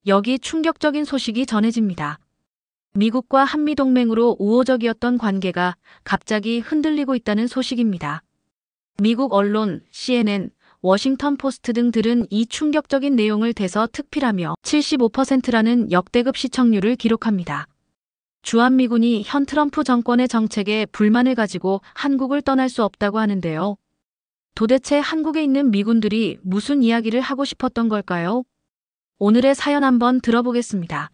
여기 충격적인 소식이 전해집니다. 미국과 한미동맹으로 우호적이었던 관계가 갑자기 흔들리고 있다는 소식입니다. 미국 언론, CNN, 워싱턴 포스트 등들은 이 충격적인 내용을 대서특필하며 75%라는 역대급 시청률을 기록합니다. 주한미군이 현 트럼프 정권의 정책에 불만을 가지고 한국을 떠날 수 없다고 하는데요. 도대체 한국에 있는 미군들이 무슨 이야기를 하고 싶었던 걸까요? 오늘의 사연 한번 들어보겠습니다.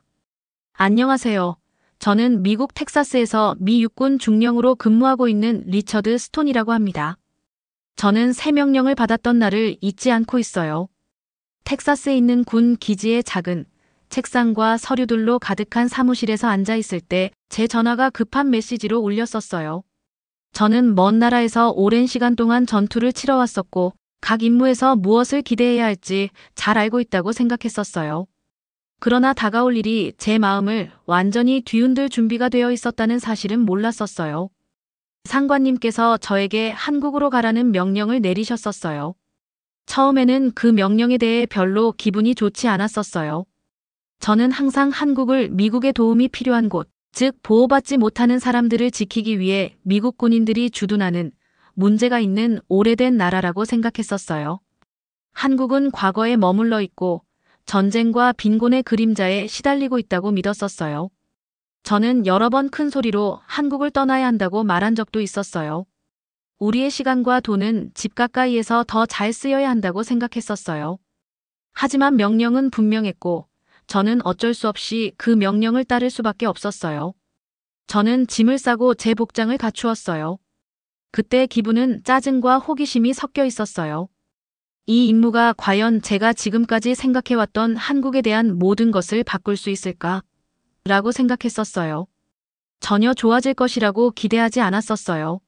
안녕하세요. 저는 미국 텍사스에서 미 육군 중령으로 근무하고 있는 리처드 스톤이라고 합니다. 저는 새 명령을 받았던 날을 잊지 않고 있어요. 텍사스에 있는 군 기지의 작은 책상과 서류들로 가득한 사무실에서 앉아 있을 때 제 전화가 급한 메시지로 울렸었어요. 저는 먼 나라에서 오랜 시간 동안 전투를 치러왔었고 각 임무에서 무엇을 기대해야 할지 잘 알고 있다고 생각했었어요. 그러나 다가올 일이 제 마음을 완전히 뒤흔들 준비가 되어 있었다는 사실은 몰랐었어요. 상관님께서 저에게 한국으로 가라는 명령을 내리셨었어요. 처음에는 그 명령에 대해 별로 기분이 좋지 않았었어요. 저는 항상 한국을 미국의 도움이 필요한 곳, 즉 보호받지 못하는 사람들을 지키기 위해 미국 군인들이 주둔하는 문제가 있는 오래된 나라라고 생각했었어요. 한국은 과거에 머물러 있고 전쟁과 빈곤의 그림자에 시달리고 있다고 믿었었어요. 저는 여러 번 큰 소리로 한국을 떠나야 한다고 말한 적도 있었어요. 우리의 시간과 돈은 집 가까이에서 더 잘 쓰여야 한다고 생각했었어요. 하지만 명령은 분명했고 저는 어쩔 수 없이 그 명령을 따를 수밖에 없었어요. 저는 짐을 싸고 제 복장을 갖추었어요. 그때 기분은 짜증과 호기심이 섞여 있었어요. 이 임무가 과연 제가 지금까지 생각해왔던 한국에 대한 모든 것을 바꿀 수 있을까? 라고 생각했었어요. 전혀 좋아질 것이라고 기대하지 않았었어요.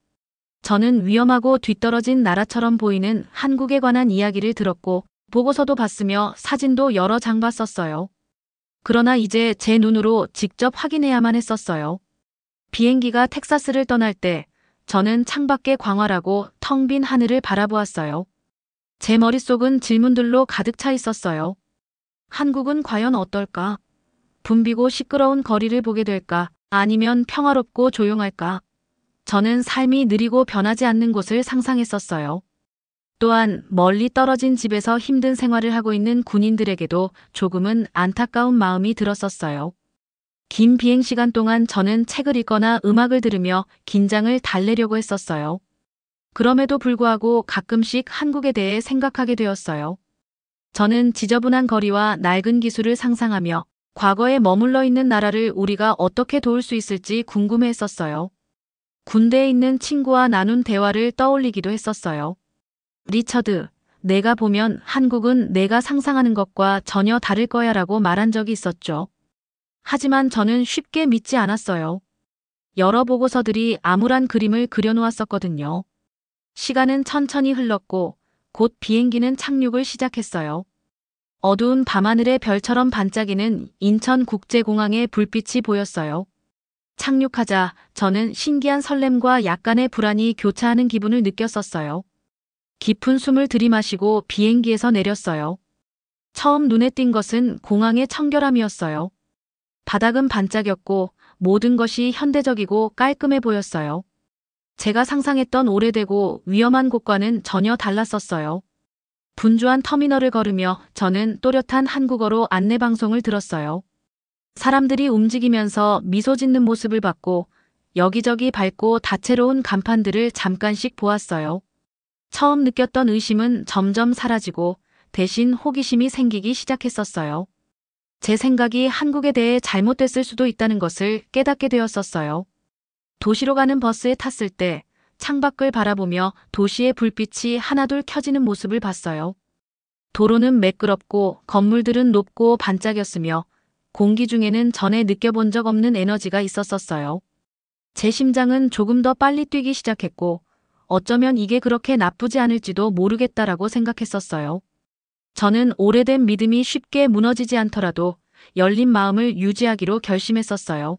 저는 위험하고 뒤떨어진 나라처럼 보이는 한국에 관한 이야기를 들었고 보고서도 봤으며 사진도 여러 장 봤었어요. 그러나 이제 제 눈으로 직접 확인해야만 했었어요. 비행기가 텍사스를 떠날 때 저는 창밖의 광활하고 텅 빈 하늘을 바라보았어요. 제 머릿속은 질문들로 가득 차 있었어요. 한국은 과연 어떨까? 붐비고 시끄러운 거리를 보게 될까? 아니면 평화롭고 조용할까? 저는 삶이 느리고 변하지 않는 곳을 상상했었어요. 또한 멀리 떨어진 집에서 힘든 생활을 하고 있는 군인들에게도 조금은 안타까운 마음이 들었었어요. 긴 비행 시간 동안 저는 책을 읽거나 음악을 들으며 긴장을 달래려고 했었어요. 그럼에도 불구하고 가끔씩 한국에 대해 생각하게 되었어요. 저는 지저분한 거리와 낡은 기술을 상상하며 과거에 머물러 있는 나라를 우리가 어떻게 도울 수 있을지 궁금해했었어요. 군대에 있는 친구와 나눈 대화를 떠올리기도 했었어요. 리처드, 내가 보면 한국은 내가 상상하는 것과 전혀 다를 거야 라고 말한 적이 있었죠. 하지만 저는 쉽게 믿지 않았어요. 여러 보고서들이 암울한 그림을 그려놓았었거든요. 시간은 천천히 흘렀고 곧 비행기는 착륙을 시작했어요. 어두운 밤하늘의 별처럼 반짝이는 인천국제공항의 불빛이 보였어요. 착륙하자 저는 신기한 설렘과 약간의 불안이 교차하는 기분을 느꼈었어요. 깊은 숨을 들이마시고 비행기에서 내렸어요. 처음 눈에 띈 것은 공항의 청결함이었어요. 바닥은 반짝였고 모든 것이 현대적이고 깔끔해 보였어요. 제가 상상했던 오래되고 위험한 곳과는 전혀 달랐었어요. 분주한 터미널을 걸으며 저는 또렷한 한국어로 안내방송을 들었어요. 사람들이 움직이면서 미소 짓는 모습을 봤고 여기저기 밝고 다채로운 간판들을 잠깐씩 보았어요. 처음 느꼈던 의심은 점점 사라지고 대신 호기심이 생기기 시작했었어요. 제 생각이 한국에 대해 잘못됐을 수도 있다는 것을 깨닫게 되었었어요. 도시로 가는 버스에 탔을 때 창밖을 바라보며 도시의 불빛이 하나둘 켜지는 모습을 봤어요. 도로는 매끄럽고 건물들은 높고 반짝였으며 공기 중에는 전에 느껴본 적 없는 에너지가 있었었어요. 제 심장은 조금 더 빨리 뛰기 시작했고 어쩌면 이게 그렇게 나쁘지 않을지도 모르겠다라고 생각했었어요. 저는 오래된 믿음이 쉽게 무너지지 않더라도 열린 마음을 유지하기로 결심했었어요.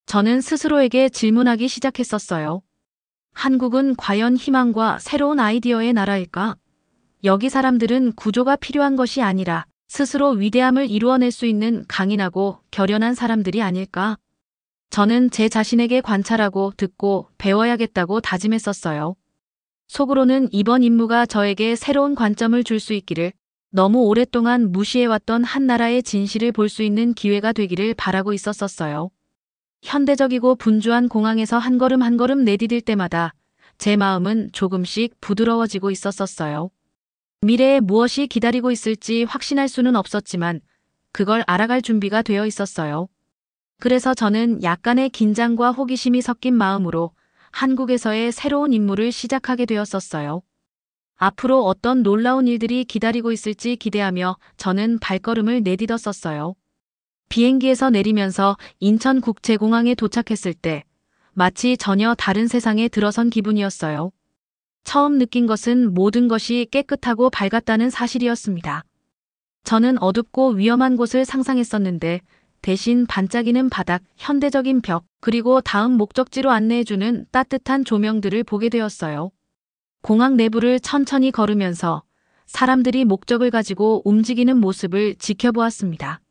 저는 스스로에게 질문하기 시작했었어요. 한국은 과연 희망과 새로운 아이디어의 나라일까? 여기 사람들은 구조가 필요한 것이 아니라 스스로 위대함을 이루어낼 수 있는 강인하고 결연한 사람들이 아닐까? 저는 제 자신에게 관찰하고 듣고 배워야겠다고 다짐했었어요. 속으로는 이번 임무가 저에게 새로운 관점을 줄 수 있기를, 너무 오랫동안 무시해왔던 한 나라의 진실을 볼 수 있는 기회가 되기를 바라고 있었어요. 현대적이고 분주한 공항에서 한 걸음 한 걸음 내디딜 때마다 제 마음은 조금씩 부드러워지고 있었어요. 미래에 무엇이 기다리고 있을지 확신할 수는 없었지만 그걸 알아갈 준비가 되어 있었어요. 그래서 저는 약간의 긴장과 호기심이 섞인 마음으로 한국에서의 새로운 임무를 시작하게 되었어요. 앞으로 어떤 놀라운 일들이 기다리고 있을지 기대하며 저는 발걸음을 내딛었어요. 비행기에서 내리면서 인천국제공항에 도착했을 때 마치 전혀 다른 세상에 들어선 기분이었어요. 처음 느낀 것은 모든 것이 깨끗하고 밝았다는 사실이었습니다. 저는 어둡고 위험한 곳을 상상했었는데 대신 반짝이는 바닥, 현대적인 벽, 그리고 다음 목적지로 안내해주는 따뜻한 조명들을 보게 되었어요. 공항 내부를 천천히 걸으면서 사람들이 목적을 가지고 움직이는 모습을 지켜보았습니다.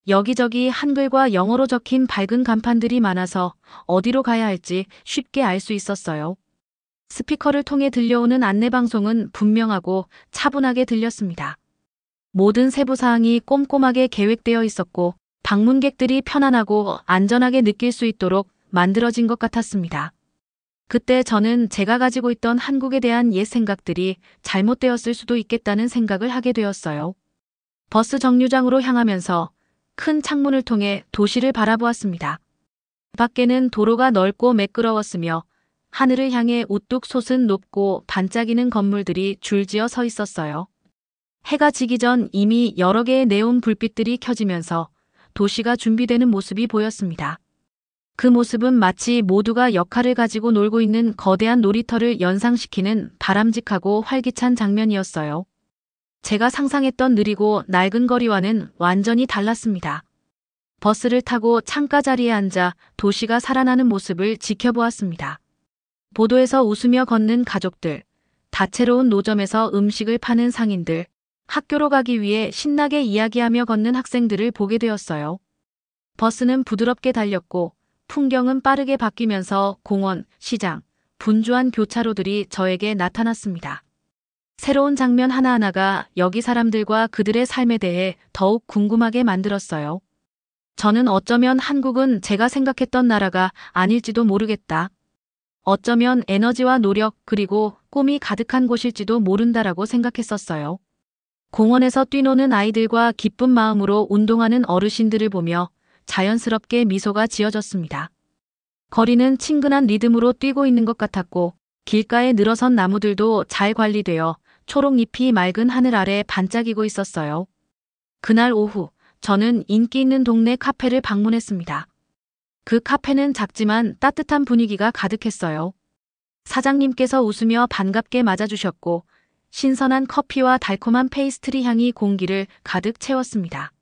여기저기 한글과 영어로 적힌 밝은 간판들이 많아서 어디로 가야 할지 쉽게 알 수 있었어요. 스피커를 통해 들려오는 안내방송은 분명하고 차분하게 들렸습니다. 모든 세부사항이 꼼꼼하게 계획되어 있었고 방문객들이 편안하고 안전하게 느낄 수 있도록 만들어진 것 같았습니다. 그때 저는 제가 가지고 있던 한국에 대한 옛 생각들이 잘못되었을 수도 있겠다는 생각을 하게 되었어요. 버스 정류장으로 향하면서 큰 창문을 통해 도시를 바라보았습니다. 밖에는 도로가 넓고 매끄러웠으며 하늘을 향해 우뚝 솟은 높고 반짝이는 건물들이 줄지어 서 있었어요. 해가 지기 전 이미 여러 개의 네온 불빛들이 켜지면서 도시가 준비되는 모습이 보였습니다. 그 모습은 마치 모두가 역할을 가지고 놀고 있는 거대한 놀이터를 연상시키는 바람직하고 활기찬 장면이었어요. 제가 상상했던 느리고 낡은 거리와는 완전히 달랐습니다. 버스를 타고 창가 자리에 앉아 도시가 살아나는 모습을 지켜보았습니다. 보도에서 웃으며 걷는 가족들, 다채로운 노점에서 음식을 파는 상인들, 학교로 가기 위해 신나게 이야기하며 걷는 학생들을 보게 되었어요. 버스는 부드럽게 달렸고 풍경은 빠르게 바뀌면서 공원, 시장, 분주한 교차로들이 저에게 나타났습니다. 새로운 장면 하나하나가 여기 사람들과 그들의 삶에 대해 더욱 궁금하게 만들었어요. 저는 어쩌면 한국은 제가 생각했던 나라가 아닐지도 모르겠다. 어쩌면 에너지와 노력 그리고 꿈이 가득한 곳일지도 모른다라고 생각했었어요. 공원에서 뛰노는 아이들과 기쁜 마음으로 운동하는 어르신들을 보며 자연스럽게 미소가 지어졌습니다. 거리는 친근한 리듬으로 뛰고 있는 것 같았고 길가에 늘어선 나무들도 잘 관리되어 초록잎이 맑은 하늘 아래 반짝이고 있었어요. 그날 오후 저는 인기 있는 동네 카페를 방문했습니다. 그 카페는 작지만 따뜻한 분위기가 가득했어요. 사장님께서 웃으며 반갑게 맞아주셨고 신선한 커피와 달콤한 페이스트리 향이 공기를 가득 채웠습니다.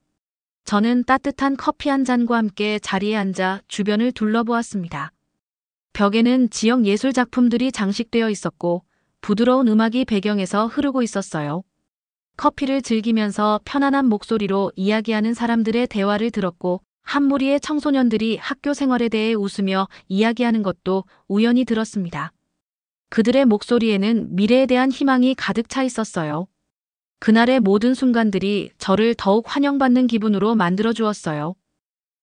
저는 따뜻한 커피 한 잔과 함께 자리에 앉아 주변을 둘러보았습니다. 벽에는 지역 예술 작품들이 장식되어 있었고 부드러운 음악이 배경에서 흐르고 있었어요. 커피를 즐기면서 편안한 목소리로 이야기하는 사람들의 대화를 들었고 한 무리의 청소년들이 학교 생활에 대해 웃으며 이야기하는 것도 우연히 들었습니다. 그들의 목소리에는 미래에 대한 희망이 가득 차 있었어요. 그날의 모든 순간들이 저를 더욱 환영받는 기분으로 만들어 주었어요.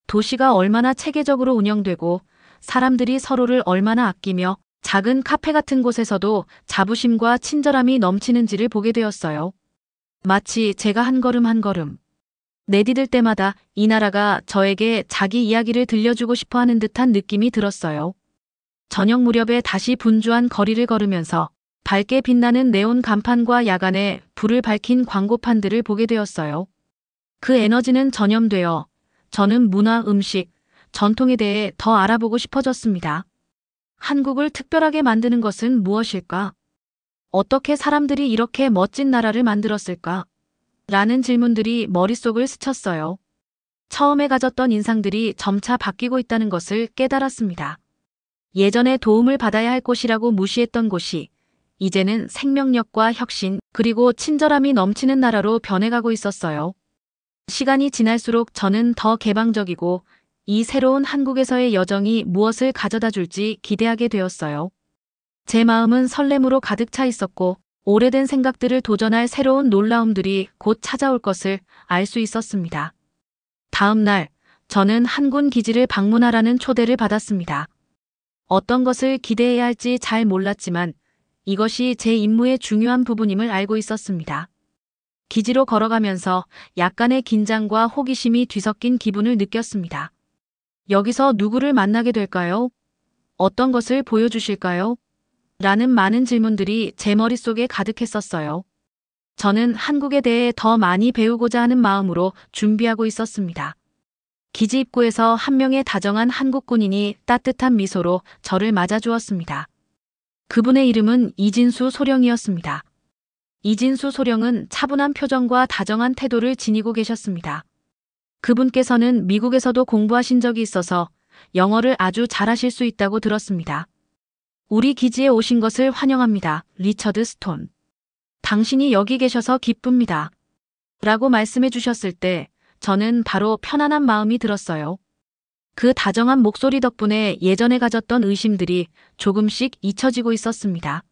도시가 얼마나 체계적으로 운영되고 사람들이 서로를 얼마나 아끼며 작은 카페 같은 곳에서도 자부심과 친절함이 넘치는지를 보게 되었어요. 마치 제가 한 걸음 한 걸음 내디딜 때마다 이 나라가 저에게 자기 이야기를 들려주고 싶어 하는 듯한 느낌이 들었어요. 저녁 무렵에 다시 분주한 거리를 걸으면서 밝게 빛나는 네온 간판과 야간에 불을 밝힌 광고판들을 보게 되었어요. 그 에너지는 전염되어 저는 문화, 음식, 전통에 대해 더 알아보고 싶어졌습니다. 한국을 특별하게 만드는 것은 무엇일까? 어떻게 사람들이 이렇게 멋진 나라를 만들었을까? 라는 질문들이 머릿속을 스쳤어요. 처음에 가졌던 인상들이 점차 바뀌고 있다는 것을 깨달았습니다. 예전에 도움을 받아야 할 곳이라고 무시했던 곳이 이제는 생명력과 혁신 그리고 친절함이 넘치는 나라로 변해가고 있었어요. 시간이 지날수록 저는 더 개방적이고 이 새로운 한국에서의 여정이 무엇을 가져다 줄지 기대하게 되었어요. 제 마음은 설렘으로 가득 차 있었고 오래된 생각들을 도전할 새로운 놀라움들이 곧 찾아올 것을 알 수 있었습니다. 다음 날, 저는 한군 기지를 방문하라는 초대를 받았습니다. 어떤 것을 기대해야 할지 잘 몰랐지만 이것이 제 임무의 중요한 부분임을 알고 있었습니다. 기지로 걸어가면서 약간의 긴장과 호기심이 뒤섞인 기분을 느꼈습니다. 여기서 누구를 만나게 될까요? 어떤 것을 보여주실까요? 라는 많은 질문들이 제 머릿속에 가득했었어요. 저는 한국에 대해 더 많이 배우고자 하는 마음으로 준비하고 있었습니다. 기지 입구에서 한 명의 다정한 한국 군인이 따뜻한 미소로 저를 맞아주었습니다. 그분의 이름은 이진수 소령이었습니다. 이진수 소령은 차분한 표정과 다정한 태도를 지니고 계셨습니다. 그분께서는 미국에서도 공부하신 적이 있어서 영어를 아주 잘하실 수 있다고 들었습니다. 우리 기지에 오신 것을 환영합니다. 리처드 스톤. 당신이 여기 계셔서 기쁩니다. 라고 말씀해 주셨을 때 저는 바로 편안한 마음이 들었어요. 그 다정한 목소리 덕분에 예전에 가졌던 의심들이 조금씩 잊혀지고 있었습니다.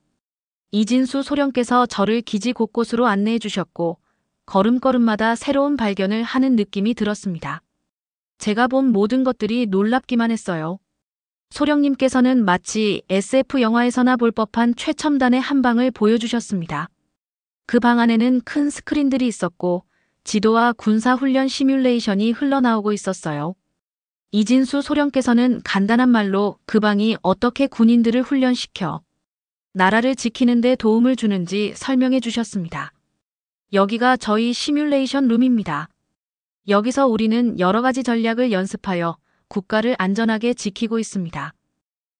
이진수 소령께서 저를 기지 곳곳으로 안내해 주셨고 걸음걸음마다 새로운 발견을 하는 느낌이 들었습니다. 제가 본 모든 것들이 놀랍기만 했어요. 소령님께서는 마치 SF 영화에서나 볼 법한 최첨단의 한방을 보여주셨습니다. 그 방 안에는 큰 스크린들이 있었고 지도와 군사훈련 시뮬레이션이 흘러나오고 있었어요. 이진수 소령께서는 간단한 말로 그 방이 어떻게 군인들을 훈련시켜 나라를 지키는 데 도움을 주는지 설명해 주셨습니다. 여기가 저희 시뮬레이션 룸입니다. 여기서 우리는 여러 가지 전략을 연습하여 국가를 안전하게 지키고 있습니다.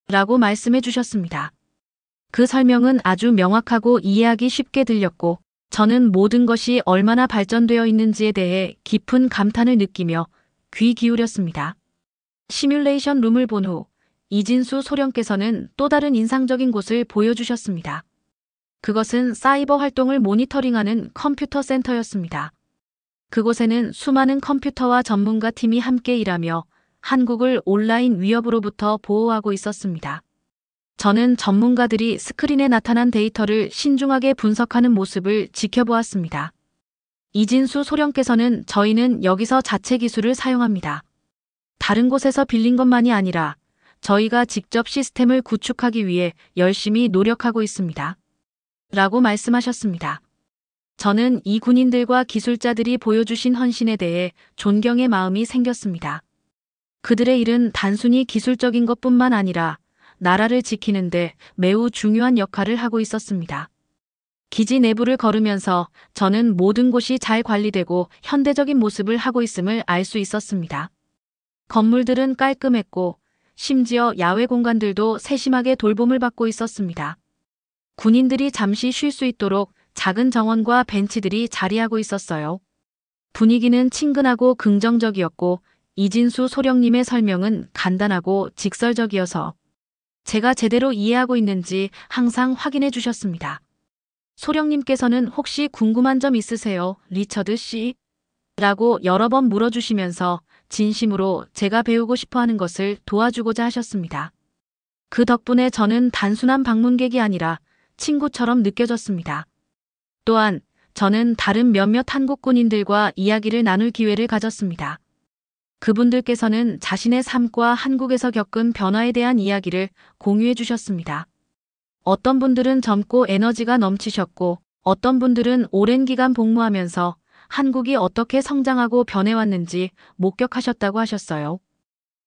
라고 말씀해 주셨습니다. 그 설명은 아주 명확하고 이해하기 쉽게 들렸고 저는 모든 것이 얼마나 발전되어 있는지에 대해 깊은 감탄을 느끼며 귀 기울였습니다. 시뮬레이션 룸을 본 후 이진수 소령께서는 또 다른 인상적인 곳을 보여주셨습니다. 그것은 사이버 활동을 모니터링하는 컴퓨터 센터였습니다. 그곳에는 수많은 컴퓨터와 전문가 팀이 함께 일하며 한국을 온라인 위협으로부터 보호하고 있었습니다. 저는 전문가들이 스크린에 나타난 데이터를 신중하게 분석하는 모습을 지켜보았습니다. 이진수 소령께서는 저희는 여기서 자체 기술을 사용합니다. 다른 곳에서 빌린 것만이 아니라 저희가 직접 시스템을 구축하기 위해 열심히 노력하고 있습니다. 라고 말씀하셨습니다. 저는 이 군인들과 기술자들이 보여주신 헌신에 대해 존경의 마음이 생겼습니다. 그들의 일은 단순히 기술적인 것뿐만 아니라 나라를 지키는데 매우 중요한 역할을 하고 있었습니다. 기지 내부를 걸으면서 저는 모든 곳이 잘 관리되고 현대적인 모습을 하고 있음을 알 수 있었습니다. 건물들은 깔끔했고 심지어 야외 공간들도 세심하게 돌봄을 받고 있었습니다. 군인들이 잠시 쉴 수 있도록 작은 정원과 벤치들이 자리하고 있었어요. 분위기는 친근하고 긍정적이었고 이진수 소령님의 설명은 간단하고 직설적이어서 제가 제대로 이해하고 있는지 항상 확인해 주셨습니다. 소령님께서는 혹시 궁금한 점 있으세요, 리처드 씨? 라고 여러 번 물어주시면서 진심으로 제가 배우고 싶어 하는 것을 도와주고자 하셨습니다. 그 덕분에 저는 단순한 방문객이 아니라 친구처럼 느껴졌습니다. 또한 저는 다른 몇몇 한국 군인들과 이야기를 나눌 기회를 가졌습니다. 그분들께서는 자신의 삶과 한국에서 겪은 변화에 대한 이야기를 공유해 주셨습니다. 어떤 분들은 젊고 에너지가 넘치셨고 어떤 분들은 오랜 기간 복무하면서 한국이 어떻게 성장하고 변해왔는지 목격하셨다고 하셨어요.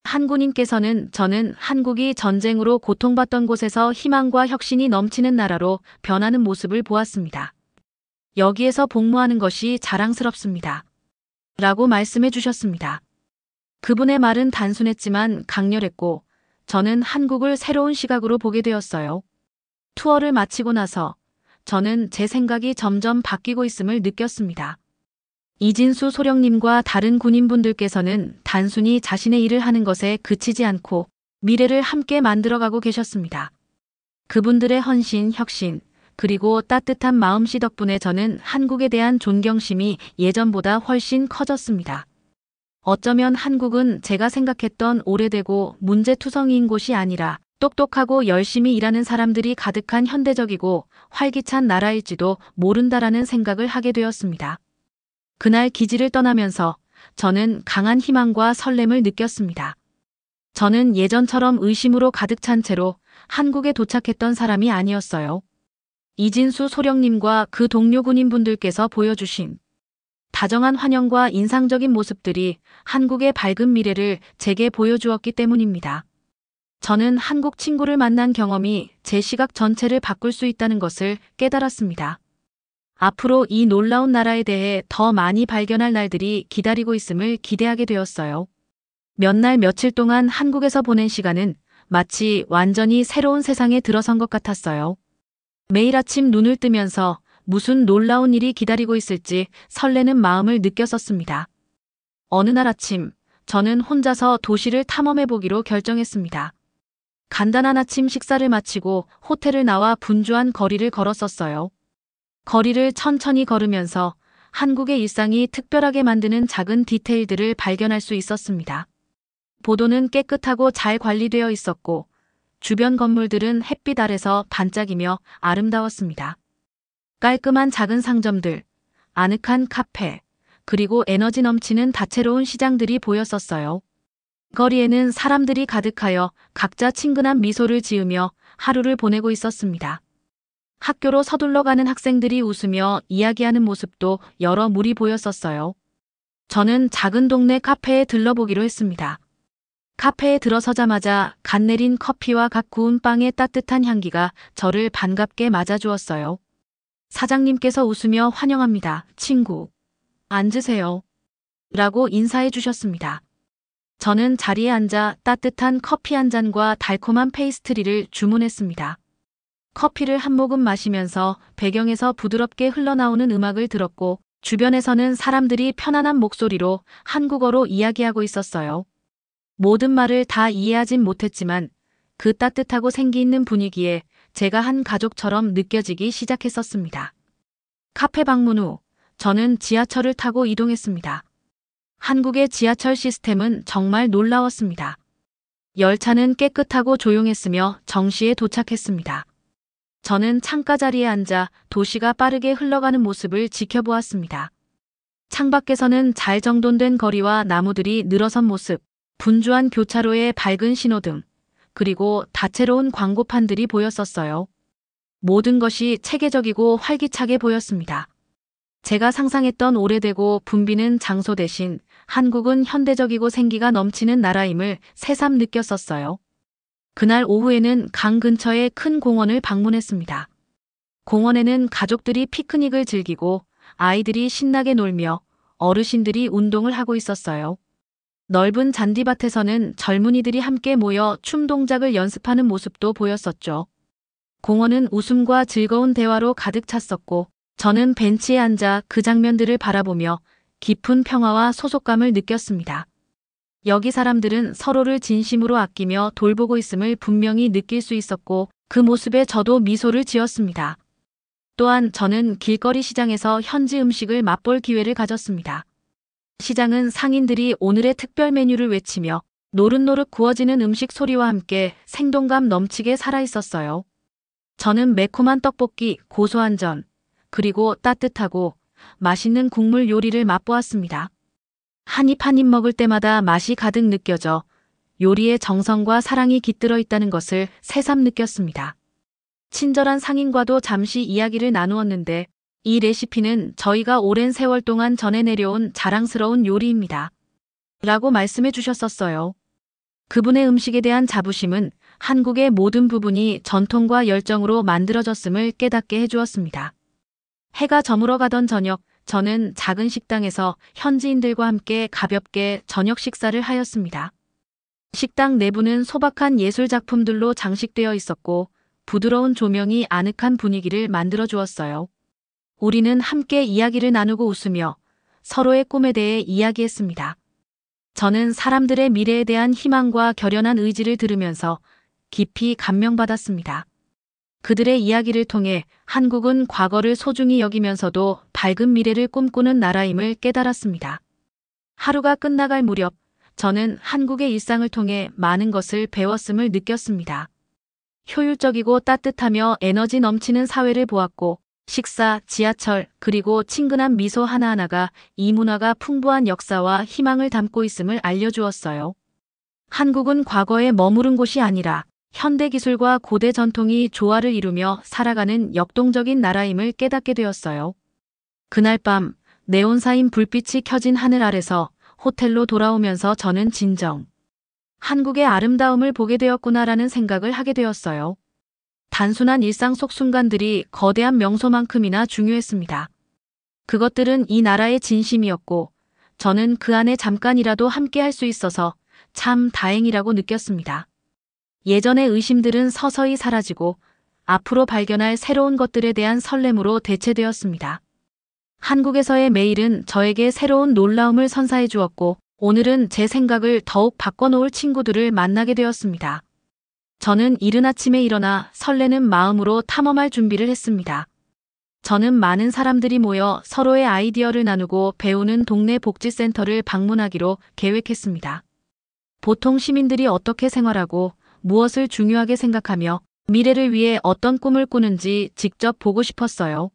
한 군인께서는 저는 한국이 전쟁으로 고통받던 곳에서 희망과 혁신이 넘치는 나라로 변하는 모습을 보았습니다. 여기에서 복무하는 것이 자랑스럽습니다. 라고 말씀해 주셨습니다. 그분의 말은 단순했지만 강렬했고 저는 한국을 새로운 시각으로 보게 되었어요. 투어를 마치고 나서 저는 제 생각이 점점 바뀌고 있음을 느꼈습니다. 이진수 소령님과 다른 군인분들께서는 단순히 자신의 일을 하는 것에 그치지 않고 미래를 함께 만들어가고 계셨습니다. 그분들의 헌신, 혁신, 그리고 따뜻한 마음씨 덕분에 저는 한국에 대한 존경심이 예전보다 훨씬 커졌습니다. 어쩌면 한국은 제가 생각했던 오래되고 문제투성이인 곳이 아니라 똑똑하고 열심히 일하는 사람들이 가득한 현대적이고 활기찬 나라일지도 모른다라는 생각을 하게 되었습니다. 그날 기지를 떠나면서 저는 강한 희망과 설렘을 느꼈습니다. 저는 예전처럼 의심으로 가득 찬 채로 한국에 도착했던 사람이 아니었어요. 이진수 소령님과 그 동료 군인분들께서 보여주신 다정한 환영과 인상적인 모습들이 한국의 밝은 미래를 제게 보여주었기 때문입니다. 저는 한국 친구를 만난 경험이 제 시각 전체를 바꿀 수 있다는 것을 깨달았습니다. 앞으로 이 놀라운 나라에 대해 더 많이 발견할 날들이 기다리고 있음을 기대하게 되었어요. 몇 날 며칠 동안 한국에서 보낸 시간은 마치 완전히 새로운 세상에 들어선 것 같았어요. 매일 아침 눈을 뜨면서 무슨 놀라운 일이 기다리고 있을지 설레는 마음을 느꼈었습니다. 어느 날 아침, 저는 혼자서 도시를 탐험해보기로 결정했습니다. 간단한 아침 식사를 마치고 호텔을 나와 분주한 거리를 걸었었어요. 거리를 천천히 걸으면서 한국의 일상이 특별하게 만드는 작은 디테일들을 발견할 수 있었습니다. 보도는 깨끗하고 잘 관리되어 있었고 주변 건물들은 햇빛 아래서 반짝이며 아름다웠습니다. 깔끔한 작은 상점들, 아늑한 카페, 그리고 에너지 넘치는 다채로운 시장들이 보였었어요. 거리에는 사람들이 가득하여 각자 친근한 미소를 지으며 하루를 보내고 있었습니다. 학교로 서둘러 가는 학생들이 웃으며 이야기하는 모습도 여러 무리 보였었어요. 저는 작은 동네 카페에 들러보기로 했습니다. 카페에 들어서자마자 갓 내린 커피와 갓 구운 빵의 따뜻한 향기가 저를 반갑게 맞아주었어요. 사장님께서 웃으며 환영합니다. 친구, 앉으세요. 라고 인사해 주셨습니다. 저는 자리에 앉아 따뜻한 커피 한 잔과 달콤한 페이스트리를 주문했습니다. 커피를 한 모금 마시면서 배경에서 부드럽게 흘러나오는 음악을 들었고 주변에서는 사람들이 편안한 목소리로 한국어로 이야기하고 있었어요. 모든 말을 다 이해하진 못했지만 그 따뜻하고 생기 있는 분위기에 제가 한 가족처럼 느껴지기 시작했었습니다. 카페 방문 후 저는 지하철을 타고 이동했습니다. 한국의 지하철 시스템은 정말 놀라웠습니다. 열차는 깨끗하고 조용했으며 정시에 도착했습니다. 저는 창가 자리에 앉아 도시가 빠르게 흘러가는 모습을 지켜보았습니다. 창밖에서는 잘 정돈된 거리와 나무들이 늘어선 모습, 분주한 교차로의 밝은 신호등, 그리고 다채로운 광고판들이 보였었어요. 모든 것이 체계적이고 활기차게 보였습니다. 제가 상상했던 오래되고 붐비는 장소 대신 한국은 현대적이고 생기가 넘치는 나라임을 새삼 느꼈었어요. 그날 오후에는 강 근처의 큰 공원을 방문했습니다. 공원에는 가족들이 피크닉을 즐기고 아이들이 신나게 놀며 어르신들이 운동을 하고 있었어요. 넓은 잔디밭에서는 젊은이들이 함께 모여 춤 동작을 연습하는 모습도 보였었죠. 공원은 웃음과 즐거운 대화로 가득 찼었고 저는 벤치에 앉아 그 장면들을 바라보며 깊은 평화와 소속감을 느꼈습니다. 여기 사람들은 서로를 진심으로 아끼며 돌보고 있음을 분명히 느낄 수 있었고 그 모습에 저도 미소를 지었습니다. 또한 저는 길거리 시장에서 현지 음식을 맛볼 기회를 가졌습니다. 시장은 상인들이 오늘의 특별 메뉴를 외치며 노릇노릇 구워지는 음식 소리와 함께 생동감 넘치게 살아있었어요. 저는 매콤한 떡볶이, 고소한 전, 그리고 따뜻하고 맛있는 국물 요리를 맛보았습니다. 한 입 한 입 먹을 때마다 맛이 가득 느껴져 요리에 정성과 사랑이 깃들어 있다는 것을 새삼 느꼈습니다. 친절한 상인과도 잠시 이야기를 나누었는데 이 레시피는 저희가 오랜 세월 동안 전해 내려온 자랑스러운 요리입니다. 라고 말씀해 주셨었어요. 그분의 음식에 대한 자부심은 한국의 모든 부분이 전통과 열정으로 만들어졌음을 깨닫게 해주었습니다. 해가 저물어 가던 저녁, 저는 작은 식당에서 현지인들과 함께 가볍게 저녁 식사를 하였습니다. 식당 내부는 소박한 예술 작품들로 장식되어 있었고 부드러운 조명이 아늑한 분위기를 만들어 주었어요. 우리는 함께 이야기를 나누고 웃으며 서로의 꿈에 대해 이야기했습니다. 저는 사람들의 미래에 대한 희망과 결연한 의지를 들으면서 깊이 감명받았습니다. 그들의 이야기를 통해 한국은 과거를 소중히 여기면서도 밝은 미래를 꿈꾸는 나라임을 깨달았습니다. 하루가 끝나갈 무렵 저는 한국의 일상을 통해 많은 것을 배웠음을 느꼈습니다. 효율적이고 따뜻하며 에너지 넘치는 사회를 보았고 식사, 지하철, 그리고 친근한 미소 하나하나가 이 문화가 풍부한 역사와 희망을 담고 있음을 알려주었어요. 한국은 과거에 머무른 곳이 아니라 현대 기술과 고대 전통이 조화를 이루며 살아가는 역동적인 나라임을 깨닫게 되었어요. 그날 밤 네온사인 불빛이 켜진 하늘 아래서 호텔로 돌아오면서 저는 진정 한국의 아름다움을 보게 되었구나라는 생각을 하게 되었어요. 단순한 일상 속 순간들이 거대한 명소만큼이나 중요했습니다. 그것들은 이 나라의 진심이었고 저는 그 안에 잠깐이라도 함께 할 수 있어서 참 다행이라고 느꼈습니다. 예전의 의심들은 서서히 사라지고 앞으로 발견할 새로운 것들에 대한 설렘으로 대체되었습니다. 한국에서의 매일은 저에게 새로운 놀라움을 선사해 주었고 오늘은 제 생각을 더욱 바꿔놓을 친구들을 만나게 되었습니다. 저는 이른 아침에 일어나 설레는 마음으로 탐험할 준비를 했습니다. 저는 많은 사람들이 모여 서로의 아이디어를 나누고 배우는 동네 복지센터를 방문하기로 계획했습니다. 보통 시민들이 어떻게 생활하고 무엇을 중요하게 생각하며 미래를 위해 어떤 꿈을 꾸는지 직접 보고 싶었어요.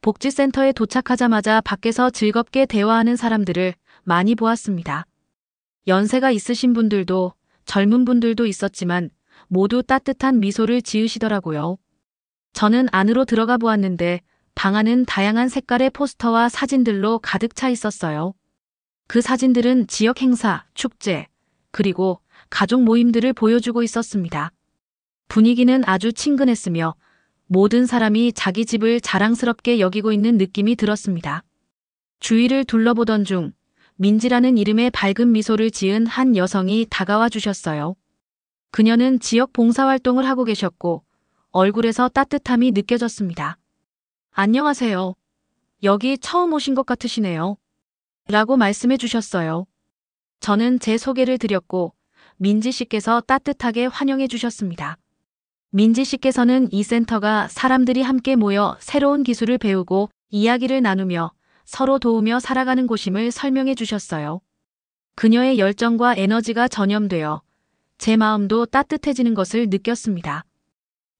복지센터에 도착하자마자 밖에서 즐겁게 대화하는 사람들을 많이 보았습니다. 연세가 있으신 분들도 젊은 분들도 있었지만 모두 따뜻한 미소를 지으시더라고요. 저는 안으로 들어가 보았는데 방 안은 다양한 색깔의 포스터와 사진들로 가득 차 있었어요. 그 사진들은 지역 행사, 축제, 그리고 가족 모임들을 보여주고 있었습니다. 분위기는 아주 친근했으며 모든 사람이 자기 집을 자랑스럽게 여기고 있는 느낌이 들었습니다. 주위를 둘러보던 중 민지라는 이름의 밝은 미소를 지은 한 여성이 다가와 주셨어요. 그녀는 지역 봉사활동을 하고 계셨고 얼굴에서 따뜻함이 느껴졌습니다. 안녕하세요. 여기 처음 오신 것 같으시네요. 라고 말씀해 주셨어요. 저는 제 소개를 드렸고 민지 씨께서 따뜻하게 환영해 주셨습니다. 민지 씨께서는 이 센터가 사람들이 함께 모여 새로운 기술을 배우고 이야기를 나누며 서로 도우며 살아가는 곳임을 설명해 주셨어요. 그녀의 열정과 에너지가 전염되어 제 마음도 따뜻해지는 것을 느꼈습니다.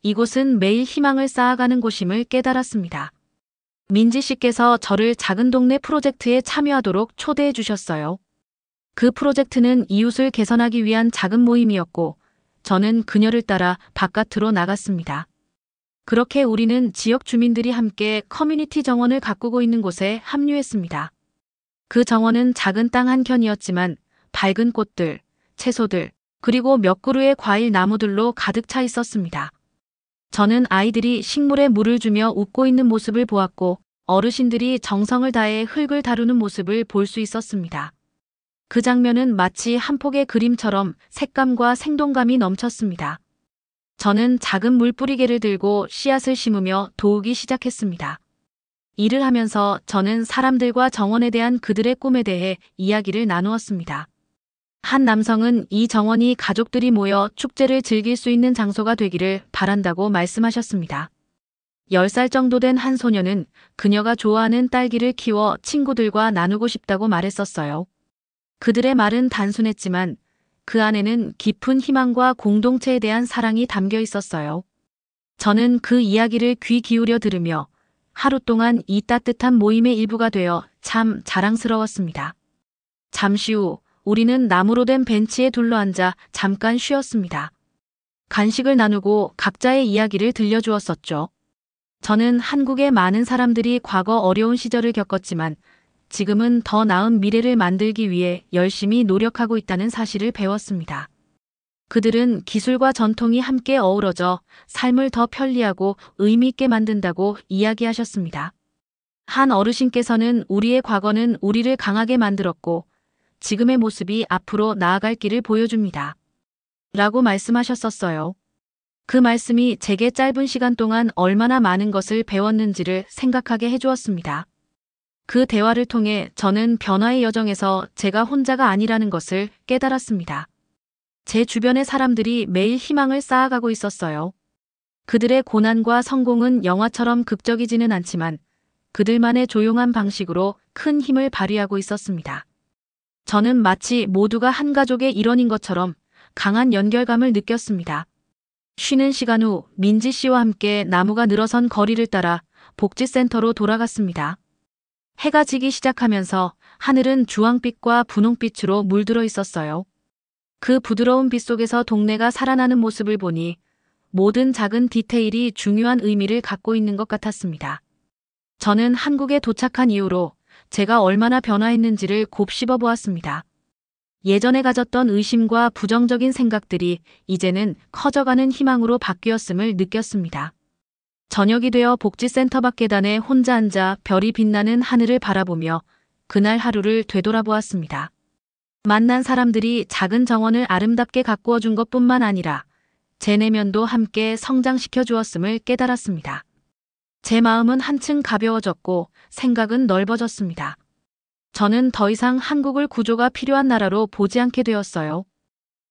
이곳은 매일 희망을 쌓아가는 곳임을 깨달았습니다. 민지 씨께서 저를 작은 동네 프로젝트에 참여하도록 초대해 주셨어요. 그 프로젝트는 이웃을 개선하기 위한 작은 모임이었고 저는 그녀를 따라 바깥으로 나갔습니다. 그렇게 우리는 지역 주민들이 함께 커뮤니티 정원을 가꾸고 있는 곳에 합류했습니다. 그 정원은 작은 땅 한켠이었지만 밝은 꽃들, 채소들, 그리고 몇 그루의 과일 나무들로 가득 차 있었습니다. 저는 아이들이 식물에 물을 주며 웃고 있는 모습을 보았고 어르신들이 정성을 다해 흙을 다루는 모습을 볼 수 있었습니다. 그 장면은 마치 한 폭의 그림처럼 색감과 생동감이 넘쳤습니다. 저는 작은 물뿌리개를 들고 씨앗을 심으며 도우기 시작했습니다. 일을 하면서 저는 사람들과 정원에 대한 그들의 꿈에 대해 이야기를 나누었습니다. 한 남성은 이 정원이 가족들이 모여 축제를 즐길 수 있는 장소가 되기를 바란다고 말씀하셨습니다. 10살 정도 된 한 소녀는 그녀가 좋아하는 딸기를 키워 친구들과 나누고 싶다고 말했었어요. 그들의 말은 단순했지만 그 안에는 깊은 희망과 공동체에 대한 사랑이 담겨 있었어요. 저는 그 이야기를 귀 기울여 들으며 하루 동안 이 따뜻한 모임의 일부가 되어 참 자랑스러웠습니다. 잠시 후 우리는 나무로 된 벤치에 둘러앉아 잠깐 쉬었습니다. 간식을 나누고 각자의 이야기를 들려주었었죠. 저는 한국의 많은 사람들이 과거 어려운 시절을 겪었지만 지금은 더 나은 미래를 만들기 위해 열심히 노력하고 있다는 사실을 배웠습니다. 그들은 기술과 전통이 함께 어우러져 삶을 더 편리하고 의미 있게 만든다고 이야기하셨습니다. 한 어르신께서는 우리의 과거는 우리를 강하게 만들었고 지금의 모습이 앞으로 나아갈 길을 보여줍니다. 라고 말씀하셨었어요. 그 말씀이 제게 짧은 시간 동안 얼마나 많은 것을 배웠는지를 생각하게 해주었습니다. 그 대화를 통해 저는 변화의 여정에서 제가 혼자가 아니라는 것을 깨달았습니다. 제 주변의 사람들이 매일 희망을 쌓아가고 있었어요. 그들의 고난과 성공은 영화처럼 극적이지는 않지만 그들만의 조용한 방식으로 큰 힘을 발휘하고 있었습니다. 저는 마치 모두가 한 가족의 일원인 것처럼 강한 연결감을 느꼈습니다. 쉬는 시간 후 민지 씨와 함께 나무가 늘어선 거리를 따라 복지센터로 돌아갔습니다. 해가 지기 시작하면서 하늘은 주황빛과 분홍빛으로 물들어 있었어요. 그 부드러운 빛 속에서 동네가 살아나는 모습을 보니 모든 작은 디테일이 중요한 의미를 갖고 있는 것 같았습니다. 저는 한국에 도착한 이후로 제가 얼마나 변화했는지를 곱씹어 보았습니다. 예전에 가졌던 의심과 부정적인 생각들이 이제는 커져가는 희망으로 바뀌었음을 느꼈습니다. 저녁이 되어 복지센터 밖 계단에 혼자 앉아 별이 빛나는 하늘을 바라보며 그날 하루를 되돌아보았습니다. 만난 사람들이 작은 정원을 아름답게 가꾸어 준 것뿐만 아니라 제 내면도 함께 성장시켜 주었음을 깨달았습니다. 제 마음은 한층 가벼워졌고 생각은 넓어졌습니다. 저는 더 이상 한국을 구조가 필요한 나라로 보지 않게 되었어요.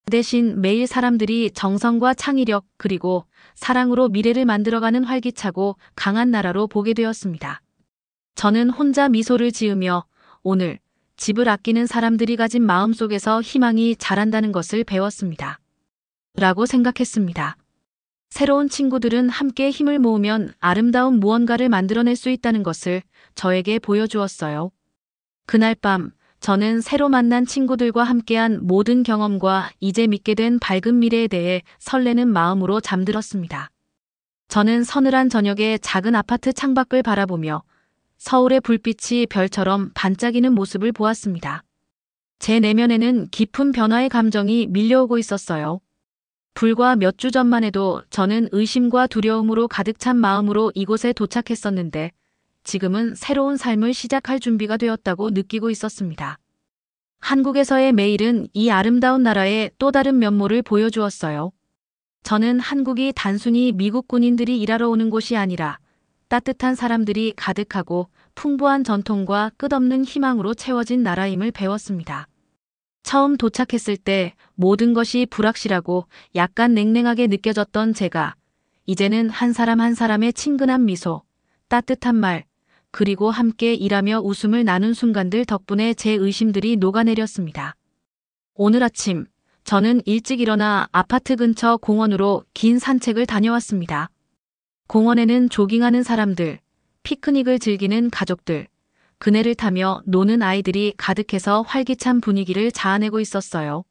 대신 매일 사람들이 정성과 창의력 그리고 사랑으로 미래를 만들어가는 활기차고 강한 나라로 보게 되었습니다. 저는 혼자 미소를 지으며 오늘 집을 아끼는 사람들이 가진 마음 속에서 희망이 자란다는 것을 배웠습니다. 라고 생각했습니다. 새로운 친구들은 함께 힘을 모으면 아름다운 무언가를 만들어낼 수 있다는 것을 저에게 보여주었어요. 그날 밤 저는 새로 만난 친구들과 함께한 모든 경험과 이제 믿게 된 밝은 미래에 대해 설레는 마음으로 잠들었습니다. 저는 서늘한 저녁에 작은 아파트 창밖을 바라보며 서울의 불빛이 별처럼 반짝이는 모습을 보았습니다. 제 내면에는 깊은 변화의 감정이 밀려오고 있었어요. 불과 몇 주 전만 해도 저는 의심과 두려움으로 가득 찬 마음으로 이곳에 도착했었는데 지금은 새로운 삶을 시작할 준비가 되었다고 느끼고 있었습니다. 한국에서의 매일은 이 아름다운 나라의 또 다른 면모를 보여주었어요. 저는 한국이 단순히 미국 군인들이 일하러 오는 곳이 아니라 따뜻한 사람들이 가득하고 풍부한 전통과 끝없는 희망으로 채워진 나라임을 배웠습니다. 처음 도착했을 때 모든 것이 불확실하고 약간 냉랭하게 느껴졌던 제가 이제는 한 사람 한 사람의 친근한 미소, 따뜻한 말, 그리고 함께 일하며 웃음을 나눈 순간들 덕분에 제 의심들이 녹아내렸습니다. 오늘 아침 저는 일찍 일어나 아파트 근처 공원으로 긴 산책을 다녀왔습니다. 공원에는 조깅하는 사람들, 피크닉을 즐기는 가족들, 그네를 타며 노는 아이들이 가득해서 활기찬 분위기를 자아내고 있었어요.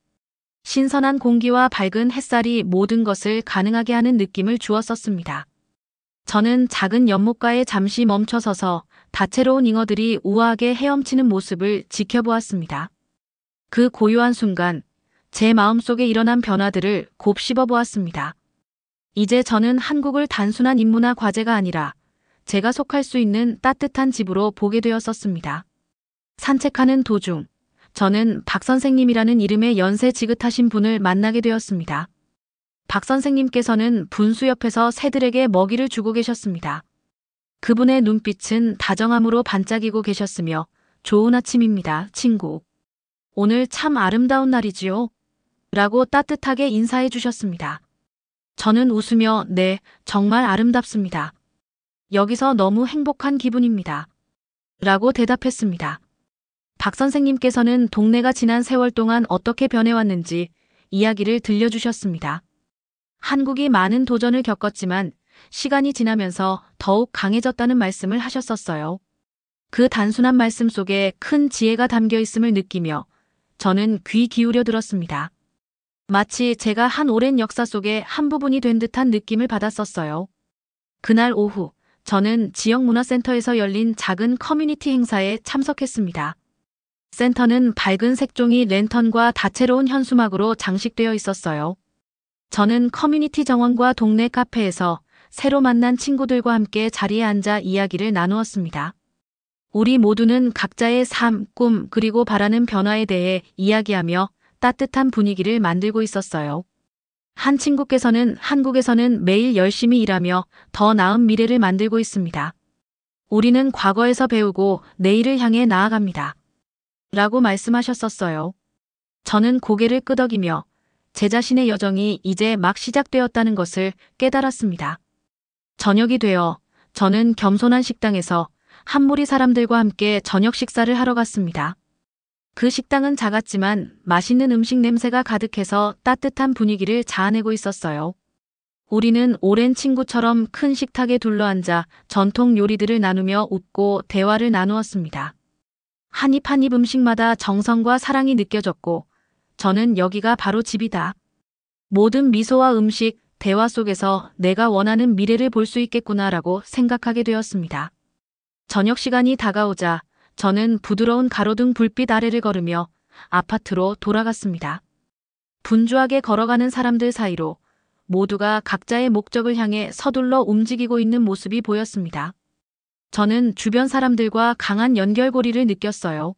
신선한 공기와 밝은 햇살이 모든 것을 가능하게 하는 느낌을 주었었습니다. 저는 작은 연못가에 잠시 멈춰서서 다채로운 잉어들이 우아하게 헤엄치는 모습을 지켜보았습니다. 그 고요한 순간 제 마음속에 일어난 변화들을 곱씹어 보았습니다. 이제 저는 한국을 단순한 임무나 과제가 아니라 제가 속할 수 있는 따뜻한 집으로 보게 되었었습니다. 산책하는 도중 저는 박 선생님이라는 이름의 연세 지긋하신 분을 만나게 되었습니다. 박 선생님께서는 분수 옆에서 새들에게 먹이를 주고 계셨습니다. 그분의 눈빛은 다정함으로 반짝이고 계셨으며 좋은 아침입니다, 친구. 오늘 참 아름다운 날이지요? 라고 따뜻하게 인사해 주셨습니다. 저는 웃으며 네, 정말 아름답습니다. 여기서 너무 행복한 기분입니다. 라고 대답했습니다. 박 선생님께서는 동네가 지난 세월 동안 어떻게 변해왔는지 이야기를 들려주셨습니다. 한국이 많은 도전을 겪었지만 시간이 지나면서 더욱 강해졌다는 말씀을 하셨었어요. 그 단순한 말씀 속에 큰 지혜가 담겨 있음을 느끼며 저는 귀 기울여 들었습니다. 마치 제가 한 오랜 역사 속의 한 부분이 된 듯한 느낌을 받았었어요. 그날 오후 저는 지역문화센터에서 열린 작은 커뮤니티 행사에 참석했습니다. 센터는 밝은 색종이 랜턴과 다채로운 현수막으로 장식되어 있었어요. 저는 커뮤니티 정원과 동네 카페에서 새로 만난 친구들과 함께 자리에 앉아 이야기를 나누었습니다. 우리 모두는 각자의 삶, 꿈, 그리고 바라는 변화에 대해 이야기하며 따뜻한 분위기를 만들고 있었어요. 한 친구께서는 한국에서는 매일 열심히 일하며 더 나은 미래를 만들고 있습니다. 우리는 과거에서 배우고 내일을 향해 나아갑니다. 라고 말씀하셨었어요. 저는 고개를 끄덕이며 제 자신의 여정이 이제 막 시작되었다는 것을 깨달았습니다. 저녁이 되어 저는 겸손한 식당에서 한 무리 사람들과 함께 저녁 식사를 하러 갔습니다. 그 식당은 작았지만 맛있는 음식 냄새가 가득해서 따뜻한 분위기를 자아내고 있었어요. 우리는 오랜 친구처럼 큰 식탁에 둘러앉아 전통 요리들을 나누며 웃고 대화를 나누었습니다. 한 입 한 입 음식마다 정성과 사랑이 느껴졌고 저는 여기가 바로 집이다. 모든 미소와 음식, 대화 속에서 내가 원하는 미래를 볼 수 있겠구나라고 생각하게 되었습니다. 저녁 시간이 다가오자 저는 부드러운 가로등 불빛 아래를 걸으며 아파트로 돌아갔습니다. 분주하게 걸어가는 사람들 사이로 모두가 각자의 목적을 향해 서둘러 움직이고 있는 모습이 보였습니다. 저는 주변 사람들과 강한 연결고리를 느꼈어요.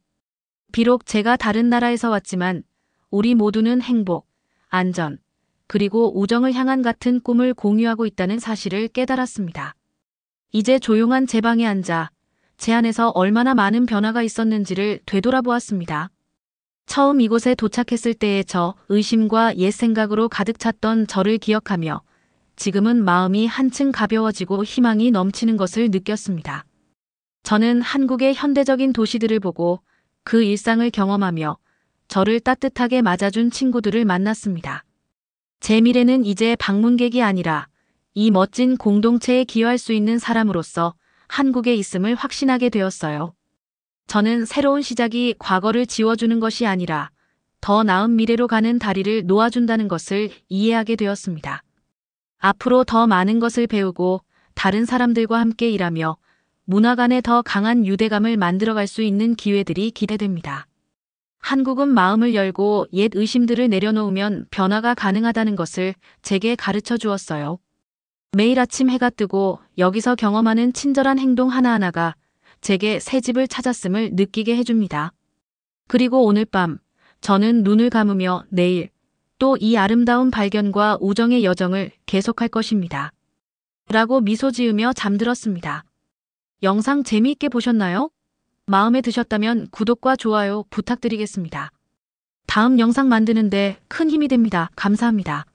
비록 제가 다른 나라에서 왔지만 우리 모두는 행복, 안전, 그리고 우정을 향한 같은 꿈을 공유하고 있다는 사실을 깨달았습니다. 이제 조용한 제 방에 앉아 제 안에서 얼마나 많은 변화가 있었는지를 되돌아보았습니다. 처음 이곳에 도착했을 때의 저 의심과 옛 생각으로 가득 찼던 저를 기억하며 지금은 마음이 한층 가벼워지고 희망이 넘치는 것을 느꼈습니다. 저는 한국의 현대적인 도시들을 보고 그 일상을 경험하며 저를 따뜻하게 맞아준 친구들을 만났습니다. 제 미래는 이제 방문객이 아니라 이 멋진 공동체에 기여할 수 있는 사람으로서 한국에 있음을 확신하게 되었어요. 저는 새로운 시작이 과거를 지워주는 것이 아니라 더 나은 미래로 가는 다리를 놓아준다는 것을 이해하게 되었습니다. 앞으로 더 많은 것을 배우고 다른 사람들과 함께 일하며 문화 간의 더 강한 유대감을 만들어갈 수 있는 기회들이 기대됩니다. 한국은 마음을 열고 옛 의심들을 내려놓으면 변화가 가능하다는 것을 제게 가르쳐 주었어요. 매일 아침 해가 뜨고 여기서 경험하는 친절한 행동 하나하나가 제게 새 집을 찾았음을 느끼게 해줍니다. 그리고 오늘 밤 저는 눈을 감으며 내일 또 이 아름다운 발견과 우정의 여정을 계속할 것입니다. 라고 미소 지으며 잠들었습니다. 영상 재미있게 보셨나요? 마음에 드셨다면 구독과 좋아요 부탁드리겠습니다. 다음 영상 만드는데 큰 힘이 됩니다. 감사합니다.